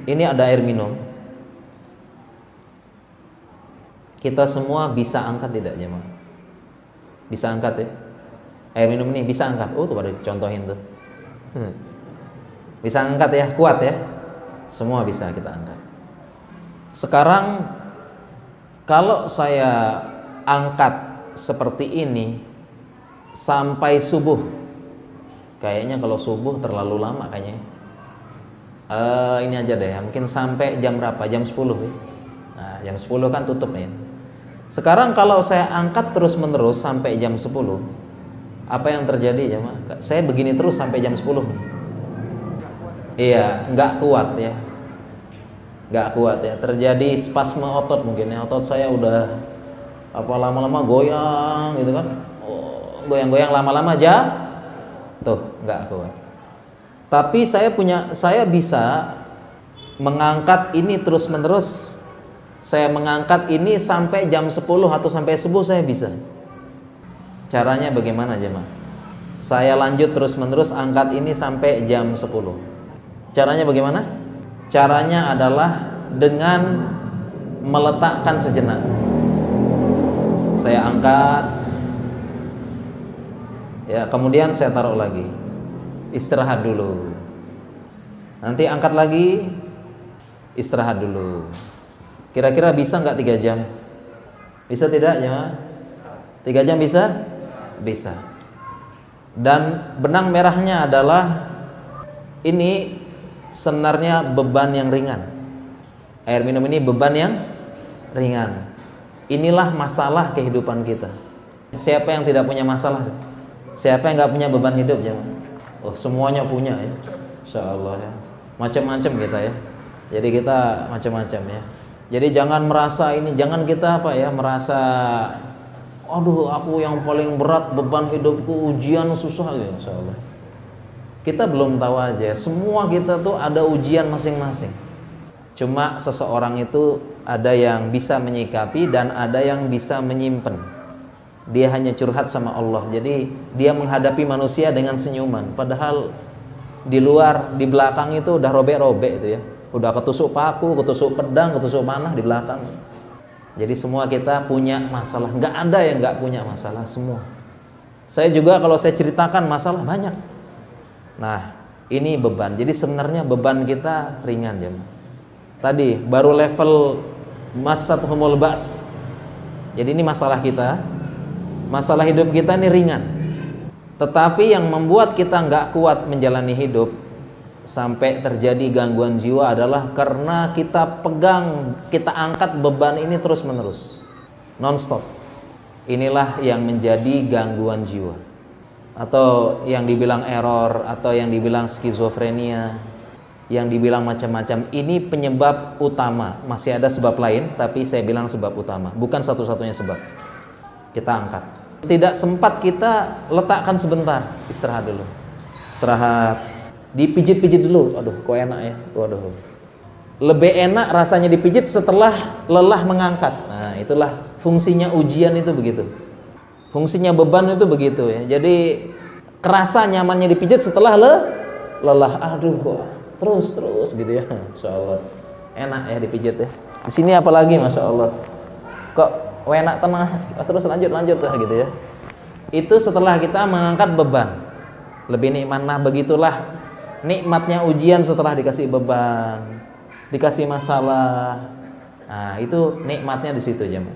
Ini ada air minum. Kita semua bisa angkat tidak jemaah? Bisa angkat ya? Air minum ini bisa angkat. Oh, tuh pada contohin tuh. Bisa angkat ya, kuat ya. Semua bisa kita angkat. Sekarang kalau saya angkat seperti ini sampai subuh, kayaknya kalau subuh terlalu lama kayaknya. Ini aja deh, mungkin sampai jam berapa? Jam 10 ya. Nah, jam 10 kan tutup nih. Sekarang kalau saya angkat terus menerus sampai jam 10, apa yang terjadi jemaah? Saya begini terus sampai jam 10 nih. Iya, nggak kuat ya. Nggak kuat ya. Terjadi spasme otot mungkin ya. Otot saya udah lama-lama goyang gitu kan. Oh, goyang-goyang lama-lama aja. Tuh, nggak kuat. Tapi saya bisa mengangkat ini terus menerus. Saya mengangkat ini sampai jam 10 atau sampai subuh saya bisa. Caranya bagaimana jemaah? Saya lanjut terus menerus angkat ini sampai jam 10. Caranya bagaimana? Caranya adalah dengan meletakkan sejenak. Saya angkat, ya, kemudian saya taruh lagi. Istirahat dulu. Nanti angkat lagi, istirahat dulu. Kira-kira bisa nggak 3 jam? Bisa tidak ya? 3 jam bisa? Bisa. Dan benang merahnya adalah ini sebenarnya beban yang ringan. Air minum ini beban yang ringan. Inilah masalah kehidupan kita. Siapa yang tidak punya masalah? Siapa yang nggak punya beban hidup ya? Oh, semuanya punya ya. Insyaallah ya. Macam-macam kita ya. Jadi kita macam-macam ya. Jadi jangan merasa ini, jangan kita merasa aduh aku yang paling berat beban hidupku, ujian susah gitu. Insyaallah. Kita belum tahu aja. Semua kita tuh ada ujian masing-masing. Cuma seseorang itu ada yang bisa menyikapi dan ada yang bisa menyimpan. Dia hanya curhat sama Allah. Jadi dia menghadapi manusia dengan senyuman. Padahal di luar, di belakang itu udah robek-robek itu ya. Udah ketusuk paku, ketusuk pedang, ketusuk panah di belakang. Jadi semua kita punya masalah. Nggak ada yang nggak punya masalah, semua. Saya juga kalau saya ceritakan masalah banyak. Nah, ini beban. Jadi sebenarnya beban kita ringan ya. Tadi baru level masathumul ba's. Jadi ini masalah kita. Masalah hidup kita ini ringan. Tetapi yang membuat kita nggak kuat menjalani hidup sampai terjadi gangguan jiwa adalah karena kita pegang, kita angkat beban ini terus menerus, non-stop. Inilah yang menjadi gangguan jiwa, atau yang dibilang error, atau yang dibilang skizofrenia, yang dibilang macam-macam. Ini penyebab utama. Masih ada sebab lain, tapi saya bilang sebab utama, bukan satu-satunya sebab. Kita angkat. Tidak sempat kita letakkan sebentar, istirahat dulu. Istirahat, dipijit-pijit dulu. Aduh, kok enak ya. Waduh. Lebih enak rasanya dipijit setelah lelah mengangkat. Nah, itulah fungsinya ujian itu begitu. Fungsinya beban itu begitu ya. Jadi kerasa nyamannya dipijit setelah lelah. Aduh, kok terus gitu ya. Insyaallah. Enak ya dipijit ya. Di sini apalagi Masya Allah. Kok enak tenang, terus lanjut lah gitu ya. Itu setelah kita mengangkat beban. Lebih nikmat. Nah, begitulah nikmatnya ujian setelah dikasih beban, dikasih masalah. Nah, itu nikmatnya di situ jemaah.